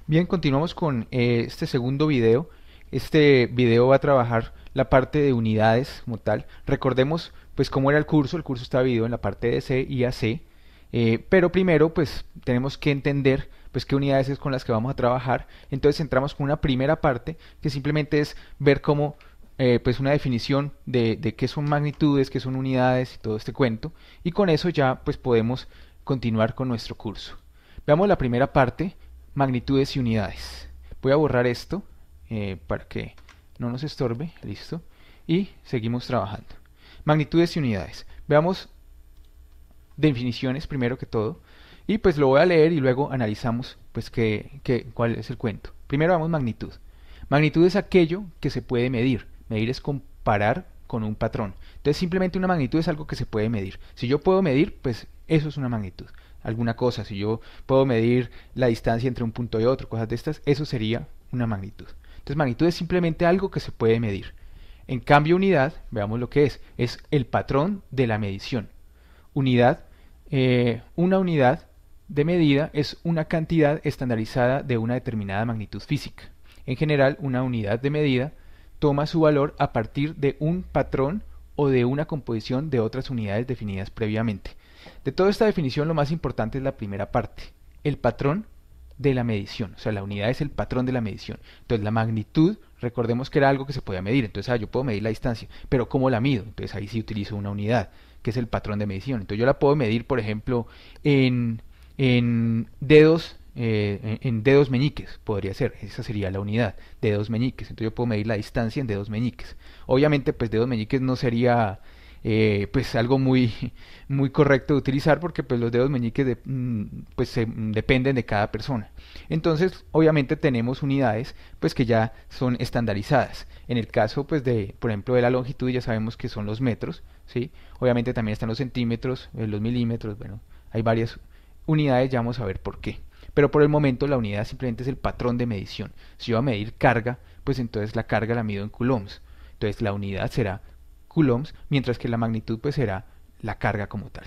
Bien, continuamos con este segundo video. Este video va a trabajar la parte de unidades como tal. Recordemos pues cómo era el curso está dividido en la parte de C y AC, pero primero pues tenemos que entender pues qué unidades es con las que vamos a trabajar. Entonces entramos con una primera parte que simplemente es ver cómo pues una definición de qué son magnitudes, qué son unidades y todo este cuento, y con eso ya pues podemos continuar con nuestro curso. Veamos la primera parte, magnitudes y unidades. Voy a borrar esto para que no nos estorbe, listo, y seguimos trabajando. Magnitudes y unidades. Veamos definiciones primero que todo, y pues lo voy a leer y luego analizamos pues cuál es el cuento. Primero vamos magnitud. Magnitud es aquello que se puede medir. Medir es comparar con un patrón. Entonces simplemente una magnitud es algo que se puede medir. Si yo puedo medir, pues eso es una magnitud. Alguna cosa, si yo puedo medir la distancia entre un punto y otro, cosas de estas, eso sería una magnitud. Entonces magnitud es simplemente algo que se puede medir. En cambio unidad, veamos lo que es el patrón de la medición. Unidad, una unidad de medida es una cantidad estandarizada de una determinada magnitud física. En general, una unidad de medida toma su valor a partir de un patrón o de una composición de otras unidades definidas previamente. De toda esta definición, lo más importante es la primera parte, el patrón de la medición. O sea, la unidad es el patrón de la medición. Entonces, la magnitud, recordemos que era algo que se podía medir. Entonces, yo puedo medir la distancia, pero ¿cómo la mido? Entonces, ahí sí utilizo una unidad, que es el patrón de medición. Entonces, yo la puedo medir, por ejemplo, en dedos, en dedos meñiques, podría ser. Esa sería la unidad, dedos meñiques. Entonces, yo puedo medir la distancia en dedos meñiques. Obviamente, pues dedos meñiques no sería pues algo muy correcto de utilizar porque pues los dedos meñiques dependen de cada persona. Entonces obviamente tenemos unidades pues que ya son estandarizadas. En el caso pues de por ejemplo de la longitud ya sabemos que son los metros, ¿sí? Obviamente también están los centímetros, los milímetros, bueno, hay varias unidades, ya vamos a ver por qué. Pero por el momento la unidad simplemente es el patrón de medición. Si yo voy a medir carga, pues entonces la carga la mido en coulombs. Entonces la unidad será coulombs, mientras que la magnitud pues será la carga como tal.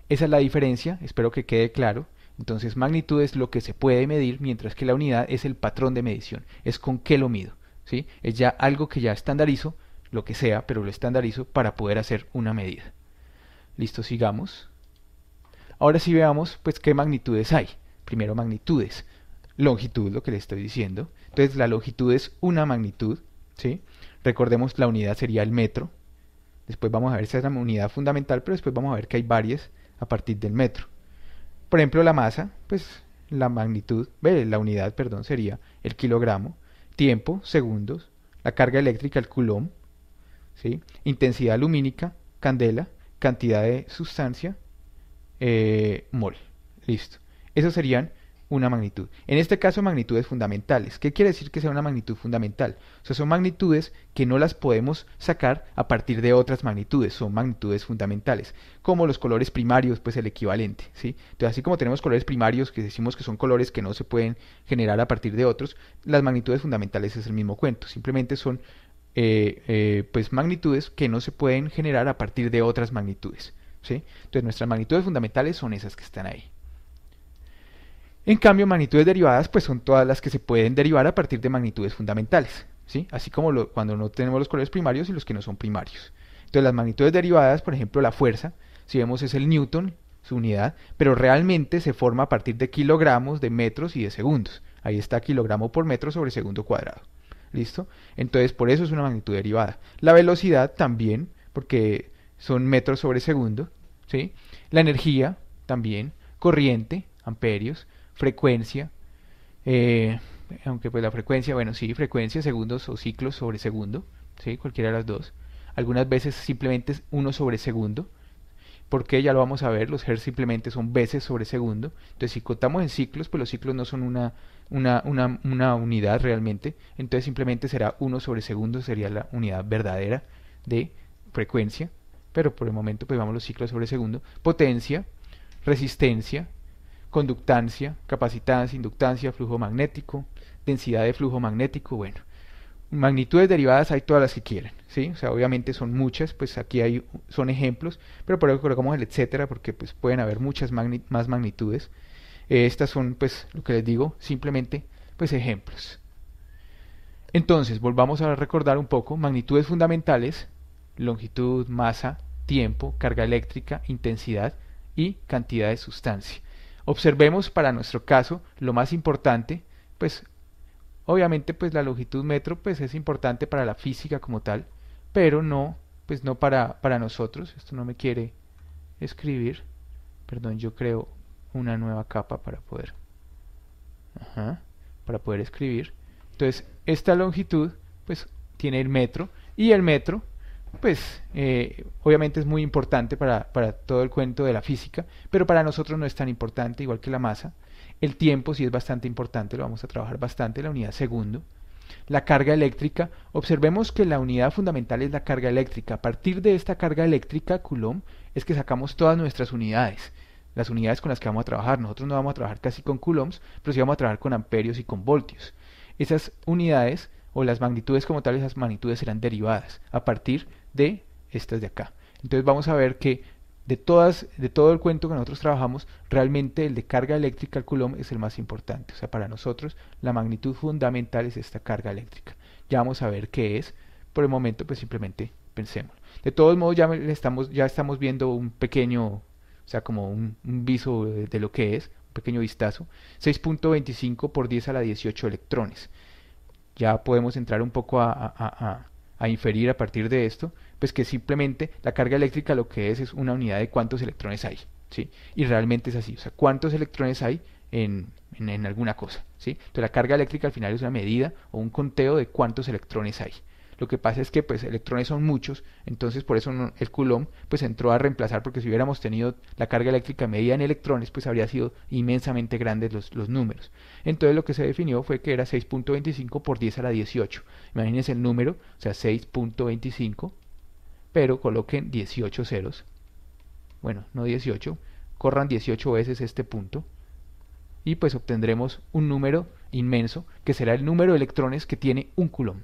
Esa es la diferencia, espero que quede claro. Entonces magnitud es lo que se puede medir, mientras que la unidad es el patrón de medición, es con qué lo mido, ¿sí? Es ya algo que ya estandarizo, lo que sea, pero lo estandarizo para poder hacer una medida. Listo, sigamos. Ahora sí veamos pues qué magnitudes hay. Primero magnitudes, longitud, lo que le estoy diciendo. Entonces la longitud es una magnitud, ¿sí? Recordemos la unidad sería el metro. Después vamos a ver esa es la unidad fundamental, pero después vamos a ver que hay varias a partir del metro. Por ejemplo, la masa, pues la magnitud, la unidad, perdón, sería el kilogramo. Tiempo, segundos. La carga eléctrica, el coulomb. ¿Sí? Intensidad lumínica, candela. Cantidad de sustancia, mol. Listo. Esos serían una magnitud. En este caso, magnitudes fundamentales. ¿Qué quiere decir que sea una magnitud fundamental? O sea, son magnitudes que no las podemos sacar a partir de otras magnitudes. Son magnitudes fundamentales. Como los colores primarios, pues el equivalente, ¿sí? Entonces, así como tenemos colores primarios que decimos que son colores que no se pueden generar a partir de otros, las magnitudes fundamentales es el mismo cuento. Simplemente son pues magnitudes que no se pueden generar a partir de otras magnitudes, ¿sí? Entonces, nuestras magnitudes fundamentales son esas que están ahí. En cambio, magnitudes derivadas pues son todas las que se pueden derivar a partir de magnitudes fundamentales, ¿sí? Así como cuando no tenemos los colores primarios y los que no son primarios. Entonces las magnitudes derivadas, por ejemplo la fuerza, si vemos es el newton, su unidad, pero realmente se forma a partir de kilogramos, de metros y de segundos. Ahí está kilogramo por metro sobre segundo cuadrado. ¿Listo? Entonces por eso es una magnitud derivada. La velocidad también, porque son metros sobre segundo, ¿sí? La energía también, corriente, amperios, frecuencia, aunque pues la frecuencia, bueno, sí, frecuencia, segundos o ciclos sobre segundo, ¿sí? Cualquiera de las dos. Algunas veces simplemente es 1 sobre segundo, porque ya lo vamos a ver, los hertz simplemente son veces sobre segundo. Entonces si contamos en ciclos, pues los ciclos no son una unidad realmente, entonces simplemente será 1 sobre segundo, sería la unidad verdadera de frecuencia, pero por el momento pues vamos los ciclos sobre segundo. Potencia, resistencia, conductancia, capacitancia, inductancia, flujo magnético, densidad de flujo magnético, bueno, magnitudes derivadas hay todas las que quieran, ¿sí? O sea, obviamente son muchas, pues aquí son ejemplos, pero por eso colocamos el etcétera, porque pueden haber muchas más magnitudes. Estas son, pues, lo que les digo, simplemente pues ejemplos. Entonces, volvamos a recordar un poco: magnitudes fundamentales, longitud, masa, tiempo, carga eléctrica, intensidad y cantidad de sustancia. Observemos para nuestro caso lo más importante, pues obviamente pues la longitud metro pues es importante para la física como tal, pero no, pues no para nosotros. Esto no me quiere escribir, perdón, yo creo una nueva capa para poder, para poder escribir. Entonces esta longitud pues tiene el metro, y el metro pues obviamente es muy importante para todo el cuento de la física, pero para nosotros no es tan importante, igual que la masa. El tiempo sí es bastante importante, lo vamos a trabajar bastante, la unidad segundo. La carga eléctrica, observemos que la unidad fundamental es la carga eléctrica. A partir de esta carga eléctrica, Coulomb, es que sacamos todas nuestras unidades, las unidades con las que vamos a trabajar. Nosotros no vamos a trabajar casi con coulombs, pero sí vamos a trabajar con amperios y con voltios. Esas unidades o las magnitudes como tal, esas magnitudes serán derivadas a partir de estas de acá. Entonces vamos a ver que de todo el cuento que nosotros trabajamos, realmente el de carga eléctrica al Coulomb es el más importante. O sea, para nosotros la magnitud fundamental es esta carga eléctrica. Ya vamos a ver qué es. Por el momento pues simplemente pensemos. De todos modos ya estamos viendo un pequeño, o sea, como un viso de lo que es, un pequeño vistazo. 6.25 por 10 a la 18 electrones. Ya podemos entrar un poco a inferir a partir de esto, pues que simplemente la carga eléctrica lo que es una unidad de cuántos electrones hay, ¿sí? Y realmente es así, o sea, cuántos electrones hay en alguna cosa, ¿sí? Entonces la carga eléctrica al final es una medida o un conteo de cuántos electrones hay. Lo que pasa es que pues electrones son muchos, entonces por eso el Coulomb pues entró a reemplazar, porque si hubiéramos tenido la carga eléctrica medida en electrones, pues habría sido inmensamente grandes los números. Entonces lo que se definió fue que era 6.25 por 10 a la 18. Imagínense el número, o sea, 6.25, pero coloquen 18 ceros. Bueno, no 18, corran 18 veces este punto, y pues obtendremos un número inmenso, que será el número de electrones que tiene un Coulomb.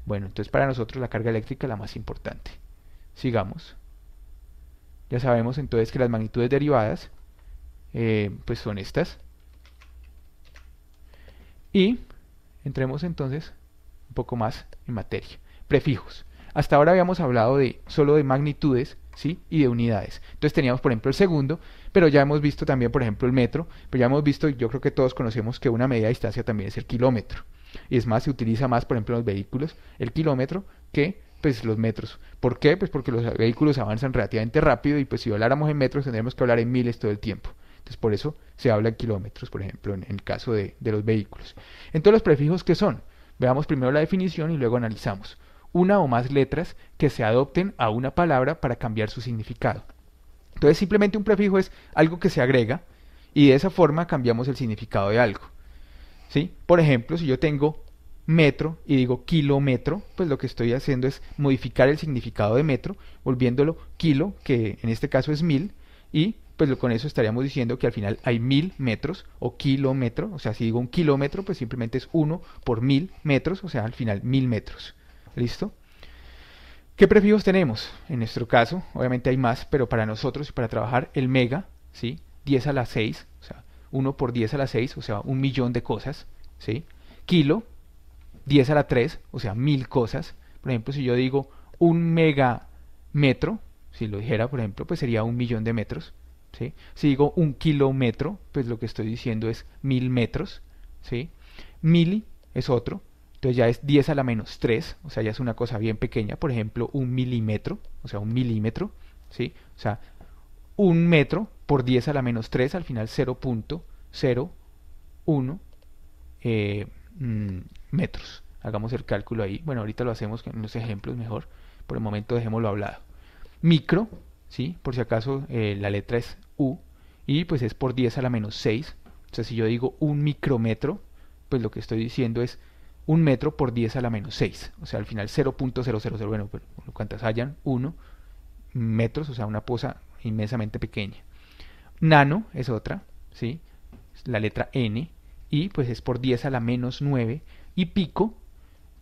Bueno, entonces para nosotros la carga eléctrica es la más importante. Sigamos. Ya sabemos entonces que las magnitudes derivadas pues son estas. Y entremos entonces un poco más en materia. Prefijos. Hasta ahora habíamos hablado solo de magnitudes, ¿sí? Y de unidades. Entonces teníamos por ejemplo el segundo, pero ya hemos visto también por ejemplo el metro, pero ya hemos visto, yo creo que todos conocemos que una medida de distancia también es el kilómetro. Y es más, se utiliza más, por ejemplo, en los vehículos, el kilómetro que pues los metros. ¿Por qué? Pues porque los vehículos avanzan relativamente rápido, y pues si habláramos en metros tendríamos que hablar en miles todo el tiempo. Entonces por eso se habla en kilómetros, por ejemplo, en el caso de los vehículos. Entonces los prefijos, ¿qué son? Veamos primero la definición y luego analizamos. Una o más letras que se adopten a una palabra para cambiar su significado. Entonces simplemente un prefijo es algo que se agrega, y de esa forma cambiamos el significado de algo, ¿sí? Por ejemplo, si yo tengo metro y digo kilómetro, pues lo que estoy haciendo es modificar el significado de metro, volviéndolo kilo, que en este caso es 1000, y pues con eso estaríamos diciendo que al final hay 1000 metros o kilómetro. O sea, si digo un kilómetro, pues simplemente es 1 por 1000 metros, o sea, al final 1000 metros. ¿Listo? ¿Qué prefijos tenemos? En nuestro caso, obviamente hay más, pero para nosotros y para trabajar, el mega, ¿sí? 10 a la 6, o sea, 1 por 10 a la 6, o sea, 1.000.000 de cosas, ¿sí? Kilo, 10 a la 3, o sea, 1000 cosas. Por ejemplo, si yo digo un megametro, si lo dijera, por ejemplo, pues sería 1.000.000 de metros, ¿sí? Si digo un kilómetro, pues lo que estoy diciendo es 1000 metros, ¿sí? Mili es otro, entonces ya es 10 a la menos 3, o sea, ya es una cosa bien pequeña. Por ejemplo, un milímetro, o sea, un milímetro, ¿sí? O sea, un metro por 10 a la menos 3, al final 0.01 metros. Hagamos el cálculo ahí. Bueno, ahorita lo hacemos en los ejemplos mejor. Por el momento dejémoslo hablado. Micro, ¿sí? Por si acaso la letra es U, y pues es por 10 a la menos 6. O sea, si yo digo un micrómetro, pues lo que estoy diciendo es un metro por 10 a la menos 6. O sea, al final 0.000, bueno, pues, cuantas hayan, 1 metros, o sea, una cosa inmensamente pequeña. Nano es otra, ¿sí? La letra N, y pues es por 10 a la menos 9, y pico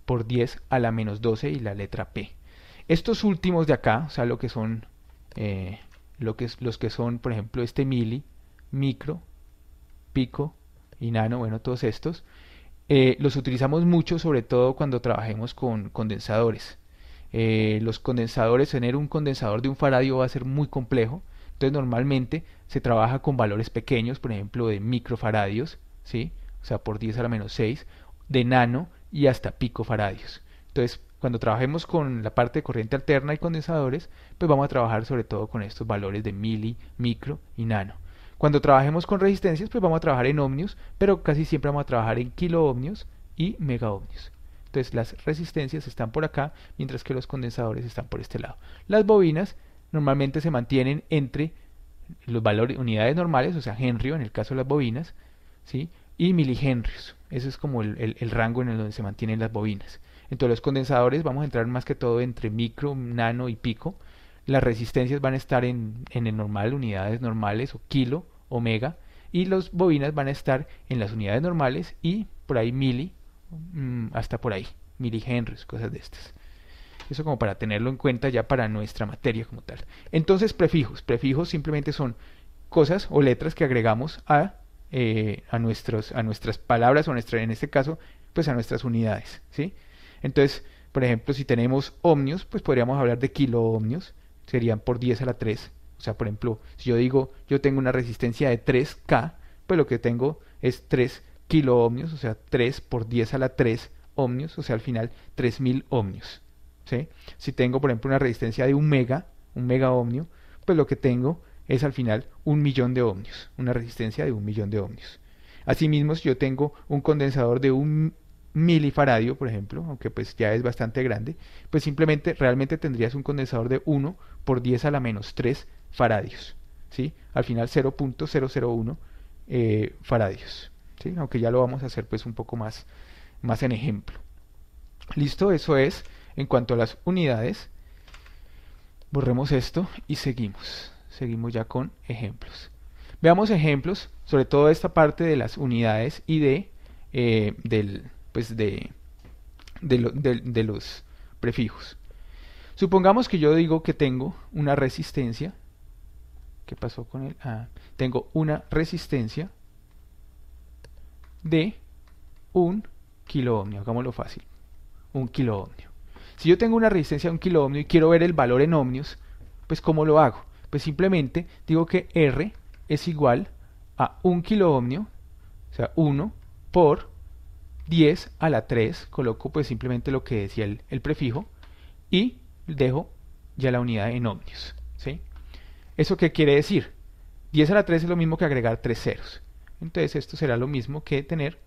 por 10 a la menos 12, y la letra P. Estos últimos de acá, o sea, lo que son, los que son, por ejemplo, este mili, micro, pico y nano, bueno, todos estos. Los utilizamos mucho, sobre todo cuando trabajemos con condensadores. Los condensadores, tener un condensador de un faradio va a ser muy complejo. Entonces normalmente se trabaja con valores pequeños, por ejemplo de microfaradios, ¿sí? O sea, por 10 a la menos 6, de nano y hasta picofaradios. Entonces, cuando trabajemos con la parte de corriente alterna y condensadores, pues vamos a trabajar sobre todo con estos valores de mili, micro y nano. Cuando trabajemos con resistencias, pues vamos a trabajar en ohmios, pero casi siempre vamos a trabajar en kiloohmios y megaohmios. Entonces las resistencias están por acá, mientras que los condensadores están por este lado. Las bobinas normalmente se mantienen entre los valores, unidades normales, o sea, henrio en el caso de las bobinas, ¿sí? Y milihenrios. Ese es como el rango en el donde se mantienen las bobinas. Entonces los condensadores vamos a entrar más que todo entre micro, nano y pico. Las resistencias van a estar en el normal, unidades normales o kilo o mega. Y las bobinas van a estar en las unidades normales y por ahí mili, hasta por ahí, milihenrios, cosas de estas. Eso como para tenerlo en cuenta ya para nuestra materia como tal. Entonces prefijos. Prefijos simplemente son cosas o letras que agregamos a nuestras palabras o en este caso pues a nuestras unidades, ¿sí? Entonces, por ejemplo, si tenemos ohmios, pues podríamos hablar de kiloohmios, serían por 10 a la 3. O sea, por ejemplo, si yo digo yo tengo una resistencia de 3K, pues lo que tengo es 3 kiloohmios, o sea, 3 por 10 a la 3 ohmios, o sea, al final 3000 ohmios, ¿sí? Si tengo, por ejemplo, una resistencia de un mega ohmio, pues lo que tengo es al final 1.000.000 de ohmios, una resistencia de 1.000.000 de ohmios. Asimismo, si yo tengo un condensador de 1 milifaradio, por ejemplo, aunque pues ya es bastante grande, pues simplemente realmente tendrías un condensador de 1 por 10 a la menos 3 faradios, ¿sí? Al final 0.001 faradios, ¿sí? Aunque ya lo vamos a hacer pues un poco más en ejemplo. Listo, eso es en cuanto a las unidades. Borremos esto y seguimos ya con ejemplos. Veamos ejemplos, sobre todo esta parte de las unidades y de los prefijos. Supongamos que yo digo que tengo una resistencia. ¿Qué pasó con él? Tengo una resistencia de 1 kiloohmio. Hagámoslo fácil. 1 kiloohmio. Si yo tengo una resistencia de 1 kiloohmio y quiero ver el valor en ohmios, pues ¿cómo lo hago? Pues simplemente digo que R es igual a 1 kiloohmio, o sea, 1 por 10 a la 3, coloco pues simplemente lo que decía el prefijo y dejo ya la unidad en ohmios, ¿sí? ¿Eso qué quiere decir? 10 a la 3 es lo mismo que agregar 3 ceros. Entonces esto será lo mismo que tener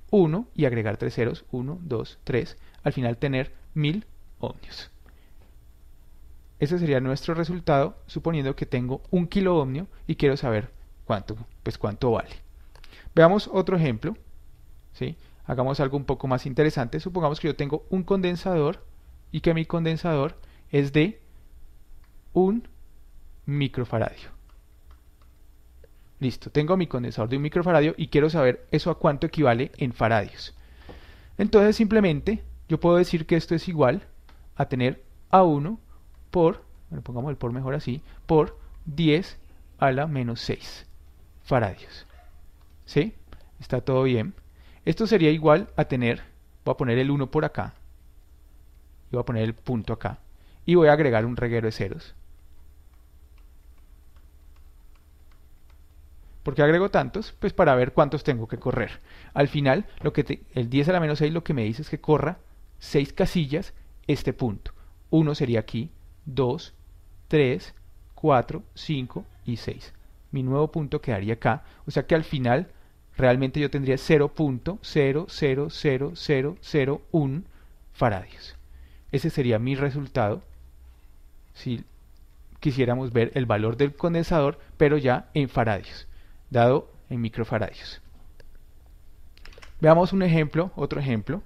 1 y agregar 3 ceros, 1, 2, 3, al final tener 1000 ohmios. Ese sería nuestro resultado, suponiendo que tengo 1 kiloohmio y quiero saber cuánto vale. Veamos otro ejemplo, ¿sí? Hagamos algo un poco más interesante. Supongamos que yo tengo un condensador y que mi condensador es de 1 microfaradio. Listo, tengo mi condensador de 1 microfaradio y quiero saber eso a cuánto equivale en faradios. Entonces simplemente yo puedo decir que esto es igual a tener A1 por, bueno, pongamos el por mejor así, por 10 a la menos 6 faradios. ¿Sí? Está todo bien. Esto sería igual a tener, voy a poner el 1 por acá, y voy a poner el punto acá, y voy a agregar un reguero de ceros. ¿Por qué agrego tantos? Pues para ver cuántos tengo que correr. Al final, el 10 a la menos 6 lo que me dice es que corra 6 casillas este punto. 1 sería aquí, 2, 3, 4, 5 y 6. Mi nuevo punto quedaría acá. O sea que al final realmente yo tendría 0.000001 faradios. Ese sería mi resultado si quisiéramos ver el valor del condensador, pero ya en faradios, dado en microfaradios. Veamos un ejemplo, otro ejemplo.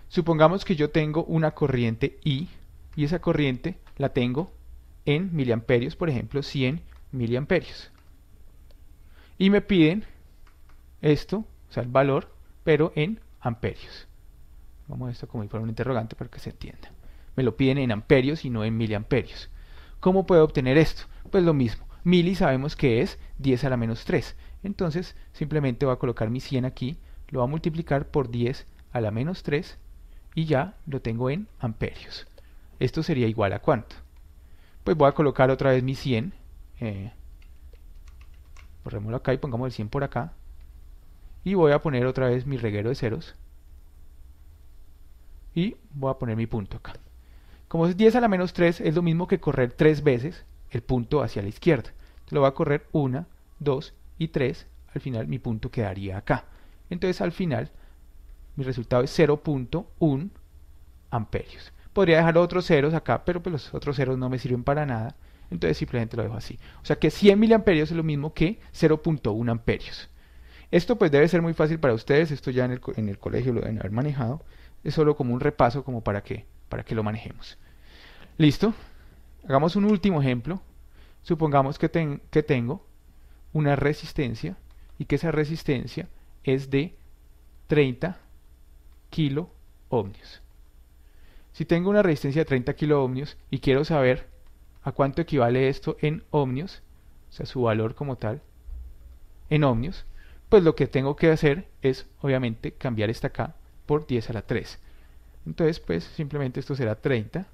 Supongamos que yo tengo una corriente I y esa corriente la tengo en miliamperios, por ejemplo 100 miliamperios. Y me piden esto, o sea el valor, pero en amperios. Vamos a esto como si fuera un interrogante para que se entienda. Me lo piden en amperios y no en miliamperios. ¿Cómo puedo obtener esto? Pues lo mismo. mili sabemos que es 10 a la menos 3. Entonces simplemente voy a colocar mi 100 aquí, lo voy a multiplicar por 10 a la menos 3 y ya lo tengo en amperios. Esto sería igual a ¿cuánto? Pues voy a colocar otra vez mi 100. Borrémoslo acá y pongamos el 100 por acá. Y voy a poner otra vez mi reguero de ceros. Y voy a poner mi punto acá. Como es 10 a la menos 3, es lo mismo que correr 3 veces el punto hacia la izquierda. Entonces lo voy a correr 1, 2 y 3. Al final mi punto quedaría acá. Entonces al final mi resultado es 0.1 amperios. Podría dejar otros ceros acá, pero pues los otros ceros no me sirven para nada. Entonces simplemente lo dejo así. O sea que 100 miliamperios es lo mismo que 0.1 amperios. Esto pues debe ser muy fácil para ustedes. Esto ya en el colegio lo deben haber manejado. Es solo como un repaso como para que lo manejemos. ¿Listo? Hagamos un último ejemplo. Supongamos que tengo una resistencia y que esa resistencia es de 30 kilo ohmios. Si tengo una resistencia de 30 kilo ohmios y quiero saber a cuánto equivale esto en ohmios, o sea, su valor como tal, en ohmios, pues lo que tengo que hacer es, obviamente, cambiar esta acá por 10 a la 3. Entonces, pues, simplemente esto será 30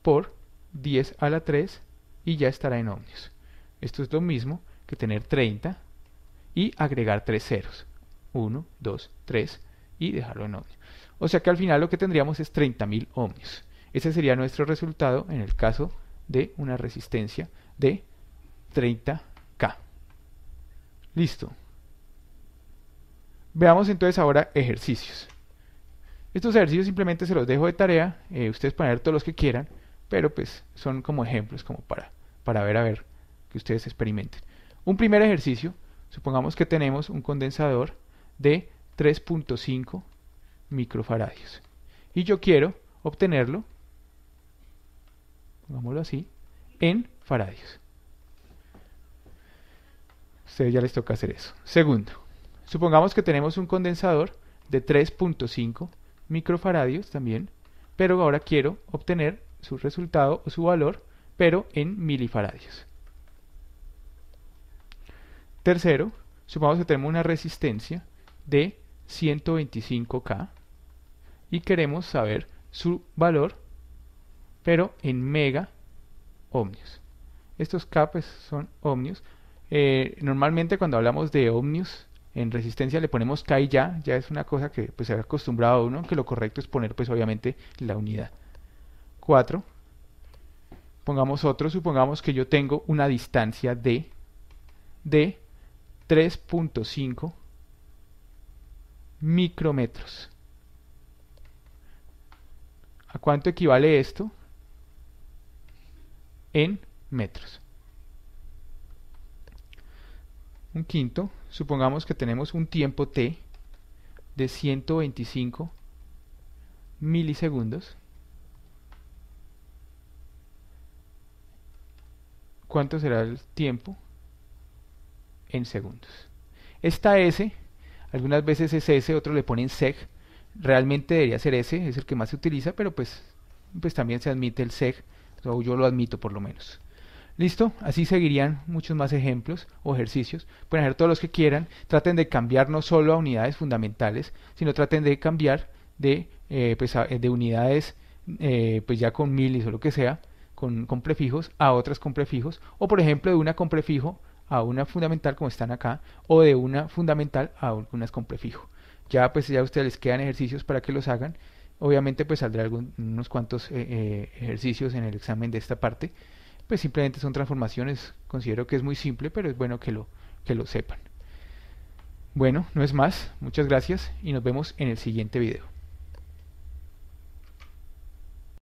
por 10 a la 3 y ya estará en ohmios. Esto es lo mismo que tener 30 y agregar 3 ceros. 1, 2, 3 y dejarlo en ohmios. O sea que al final lo que tendríamos es 30.000 ohmios. Ese sería nuestro resultado en el caso de una resistencia de 30K. Listo. Veamos entonces ahora ejercicios. Estos ejercicios simplemente se los dejo de tarea. Ustedes pueden ver todos los que quieran, pero pues son como ejemplos, como para ver, que ustedes experimenten. Un primer ejercicio, supongamos que tenemos un condensador de 3.5 microfaradios y yo quiero obtenerlo, pongámoslo así, en faradios. A ustedes ya les toca hacer eso. Segundo, supongamos que tenemos un condensador de 3.5 microfaradios también, pero ahora quiero obtener su resultado o su valor, pero en milifaradios. Tercero, supongamos que tenemos una resistencia de 125K y queremos saber su valor, pero en mega ohmios. Estos K pues, son ohmios. Normalmente cuando hablamos de ohmios en resistencia le ponemos K y ya es una cosa que pues se ha acostumbrado a uno, que lo correcto es poner pues obviamente la unidad. 4. Pongamos otro, supongamos que yo tengo una distancia de 3.5 micrometros. ¿A cuánto equivale esto? En metros. Un quinto, supongamos que tenemos un tiempo t de 125 milisegundos. ¿Cuánto será el tiempo? En segundos. Esta S, algunas veces es S, otros le ponen seg. Realmente debería ser S, es el que más se utiliza, pero pues también se admite el seg, o yo lo admito por lo menos. Listo, así seguirían muchos más ejemplos o ejercicios. Pueden hacer todos los que quieran. Traten de cambiar no solo a unidades fundamentales, sino traten de cambiar de unidades pues ya con milis o lo que sea, con prefijos, a otras con prefijos, o por ejemplo de una con prefijo a una fundamental como están acá, o de una fundamental a unas con prefijo. Ya pues ya a ustedes les quedan ejercicios para que los hagan. Obviamente pues saldrá unos cuantos ejercicios en el examen de esta parte. Pues simplemente son transformaciones. Considero que es muy simple, pero es bueno que lo sepan. Bueno, no es más. Muchas gracias y nos vemos en el siguiente video.